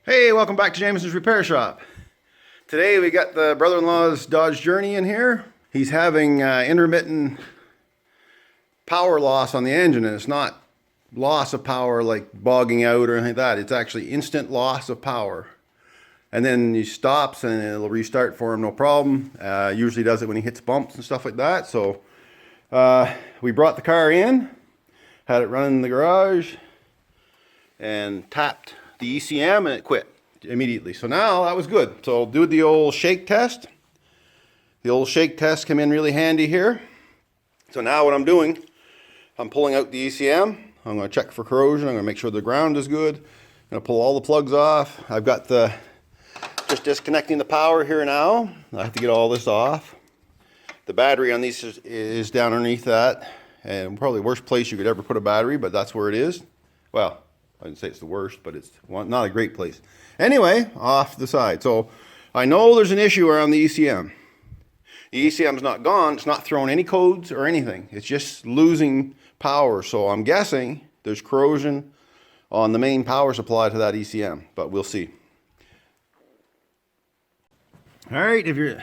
Hey, welcome back to Jameson's Repair Shop. Today we got the brother-in-law's Dodge Journey in here. He's having intermittent power loss on the engine, and it's not loss of power like bogging out or anything like that. It's actually instant loss of power. And then he stops and it'll restart for him, no problem. Usually does it when he hits bumps and stuff like that. So we brought the car in, had it running in the garage, and tapped the ECM, and it quit immediately. So now that was good. So I'll do the old shake test. The old shake test came in really handy here. So now what I'm doing, I'm pulling out the ECM. I'm going to check for corrosion. I'm going to make sure the ground is good. I'm going to pull all the plugs off. I've got just disconnecting the power here now. I have to get all this off. The battery on these is down underneath that, and probably the worst place you could ever put a battery, but that's where it is. Well, I didn't say it's the worst, but it's not a great place. Anyway, off the side. So I know there's an issue around the ECM. The ECM's not gone. It's not throwing any codes or anything. It's just losing power. So I'm guessing there's corrosion on the main power supply to that ECM, but we'll see. All right,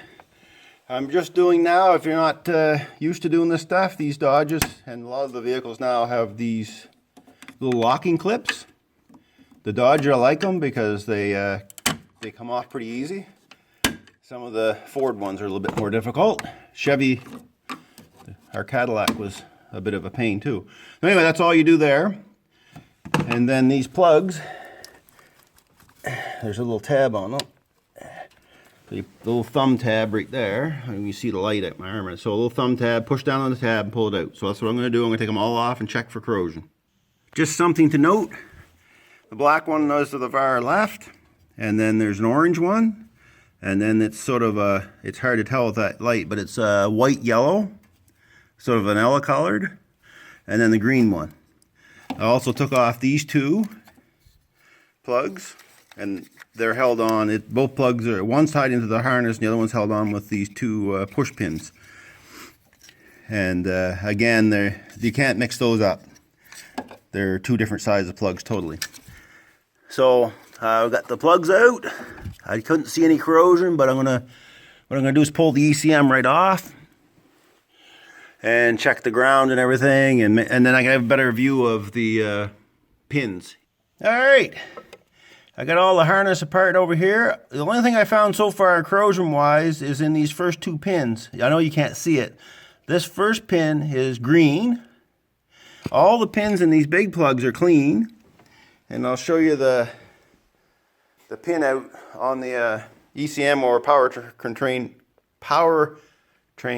I'm just doing now, if you're not used to doing this stuff, these Dodges and a lot of the vehicles now have these little locking clips. The Dodge, I like them because they come off pretty easy. Some of the Ford ones are a little bit more difficult. Chevy, our Cadillac was a bit of a pain too. Anyway, that's all you do there. And then these plugs, there's a little tab on them. The little thumb tab right there. And you see the light at my arm. So a little thumb tab, push down on the tab and pull it out. So that's what I'm going to do. I'm going to take them all off and check for corrosion. Just something to note. The black one goes to the far left, and then there's an orange one, and then it's sort of it's hard to tell with that light, but it's white yellow, sort of vanilla colored, and then the green one. I also took off these two plugs, and they're held on. Both plugs are one's tied into the harness, and the other one's held on with these two push pins. And again, you can't mix those up. They're two different sizes of plugs totally. So I've got the plugs out. I couldn't see any corrosion, but what I'm gonna do is pull the ECM right off and check the ground and everything, and then I can have a better view of the pins. All right, I got all the harness apart over here. The only thing I found so far corrosion-wise is in these first two pins. I know you can't see it. This first pin is green. All the pins in these big plugs are clean, and I'll show you the pin out on the ECM or powertrain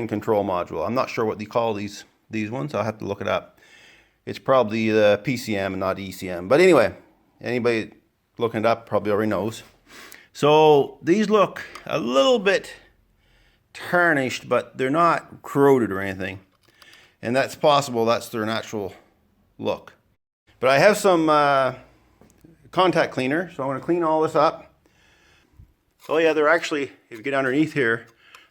control module. I'm not sure what they call these ones. I'll have to look it up. It's probably the PCM and not ECM. But anyway, anybody looking it up probably already knows. So these look a little bit tarnished, but they're not corroded or anything. And that's possible, that's their natural look. But I have some contact cleaner, so I'm going to clean all this up. Oh yeah, they're actually, if you get underneath here,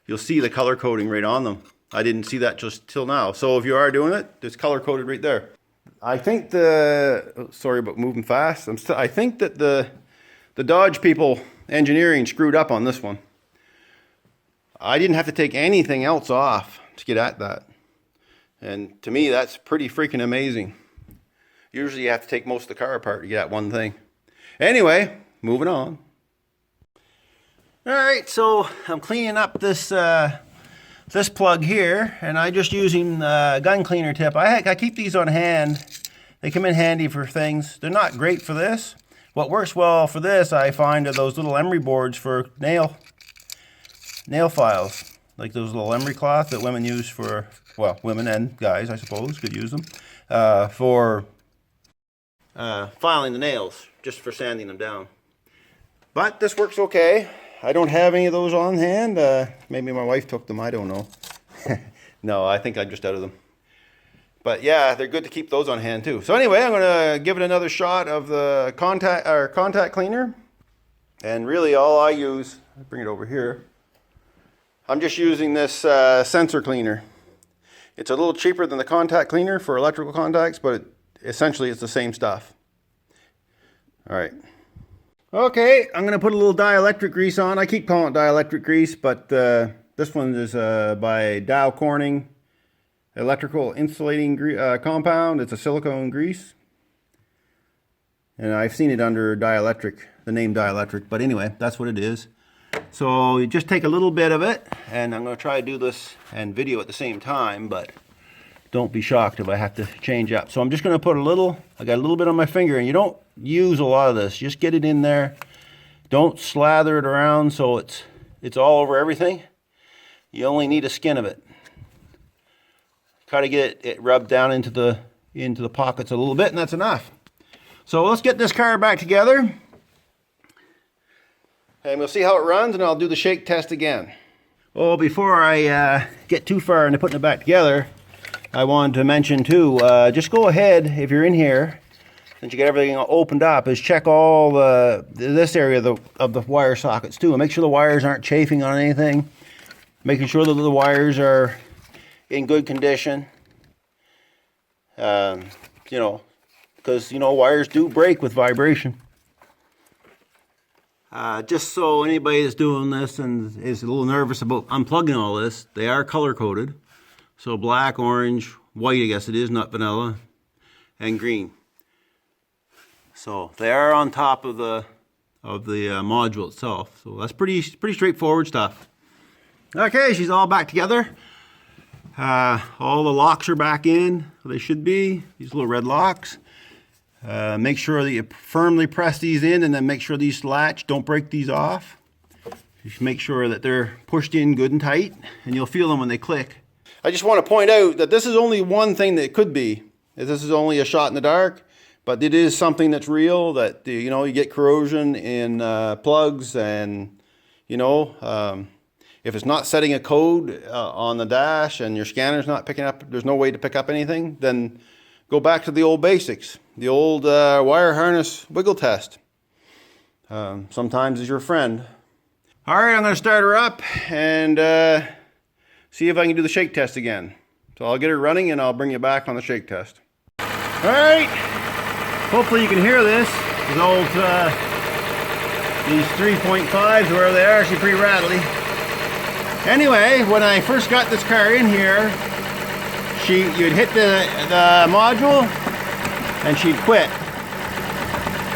you'll see the color coding right on them. I didn't see that just till now. So if you are doing it, it's color coded right there. I think sorry about moving fast. I think that the Dodge people engineering screwed up on this one. I didn't have to take anything else off to get at that. And to me, that's pretty freaking amazing. Usually you have to take most of the car apart to get at one thing. Anyway, moving on. All right, so I'm cleaning up this plug here, and I'm just using a gun cleaner tip. I keep these on hand. They come in handy for things. They're not great for this. What works well for this, I find, are those little emery boards for nail files. Like those little emery cloth that women use for, well, women and guys, I suppose, could use them for filing the nails, just for sanding them down. But this works okay. I don't have any of those on hand. Maybe my wife took them, I don't know. No, I think I'm just out of them. But yeah, they're good to keep those on hand too. So anyway, I'm going to give it another shot of the contact cleaner. And really all I use, I'll bring it over here. I'm just using this sensor cleaner. It's a little cheaper than the contact cleaner for electrical contacts, but essentially it's the same stuff. All right. Okay, I'm going to put a little dielectric grease on. I keep calling it dielectric grease, but this one is by Dow Corning Electrical Insulating Compound. It's a silicone grease. And I've seen it under dielectric, the name dielectric, but anyway, that's what it is. So you just take a little bit of it, and I'm going to try to do this and video at the same time, but don't be shocked if I have to change up. So I'm just going to put a little, I got a little bit on my finger, and you don't use a lot of this. Just get it in there. Don't slather it around so it's all over everything. You only need a skin of it. Try to get it rubbed down into the pockets a little bit, and that's enough. So let's get this car back together. And we'll see how it runs, and I'll do the shake test again. Well, before I get too far into putting it back together, I wanted to mention too, just go ahead, if you're in here, since you get everything opened up, is check all this area of the wire sockets too, and make sure the wires aren't chafing on anything. Making sure that the wires are in good condition. You know, because, you know, wires do break with vibration. Just so anybody that's doing this and is a little nervous about unplugging all this, they are color coded. So black, orange, white, I guess it is, not vanilla, and green. So they are on top of the module itself. So that's pretty straightforward stuff. Okay, she's all back together. All the locks are back in. They should be, these little red locks. Make sure that you firmly press these in, and then make sure these latch, don't break these off. Just make sure that they're pushed in good and tight, and you'll feel them when they click. I just want to point out that this is only one thing that it could be. This is only a shot in the dark, but it is something that's real, that, you know, you get corrosion in plugs, and, you know, if it's not setting a code on the dash and your scanner's not picking up, there's no way to pick up anything, then go back to the old basics. The old wire harness wiggle test. Sometimes is your friend. All right, I'm going to start her up and see if I can do the shake test again. So I'll get her running and I'll bring you back on the shake test. All right, hopefully you can hear this. These 3.5s, wherever they are, she's pretty rattly. Anyway, when I first got this car in here, you'd hit the module and she'd quit.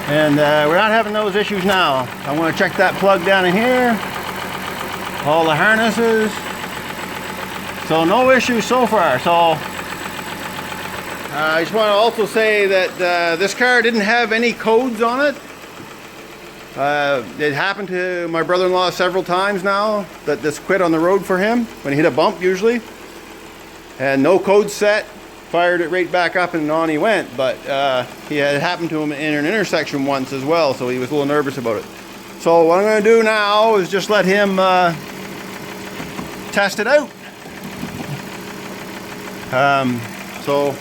And we're not having those issues now. I want to check that plug down in here. All the harnesses. So no issues so far. So I just want to also say that this car didn't have any codes on it. It happened to my brother-in-law several times now that this quit on the road for him when he hit a bump usually. And no code set, fired it right back up and on he went. But it had happened to him in an intersection once as well, so he was a little nervous about it. So what I'm going to do now is just let him test it out. So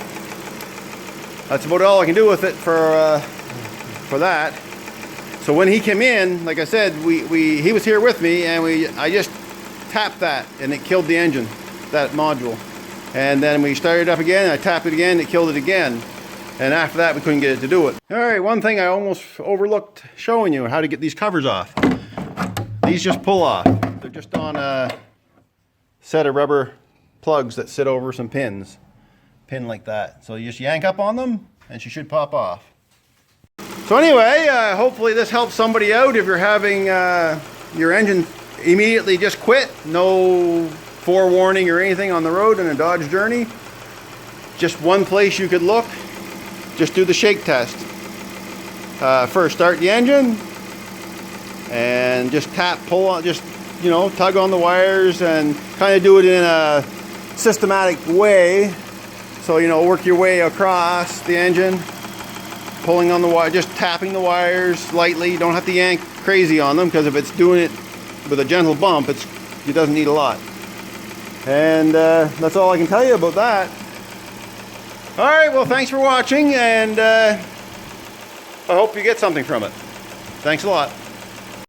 that's about all I can do with it for that. So when he came in, like I said, he was here with me, and I just tapped that and it killed the engine, that module. And then we started up again, I tapped it again, it killed it again. And after that, we couldn't get it to do it. All right, one thing I almost overlooked showing you, how to get these covers off. These just pull off. They're just on a set of rubber plugs that sit over some pins. Pin like that. So you just yank up on them, and she should pop off. So anyway, hopefully this helps somebody out if you're having your engine immediately just quit. No forewarning or anything on the road in a Dodge Journey. Just one place you could look. Just do the shake test. First, start the engine and just tap, pull on, just, you know, tug on the wires and kind of do it in a systematic way. So, you know, work your way across the engine, pulling on the wire, just tapping the wires lightly. You don't have to yank crazy on them, because if it's doing it with a gentle bump, it doesn't need a lot. And that's all I can tell you about that. All right, well, thanks for watching, and I hope you get something from it. Thanks a lot.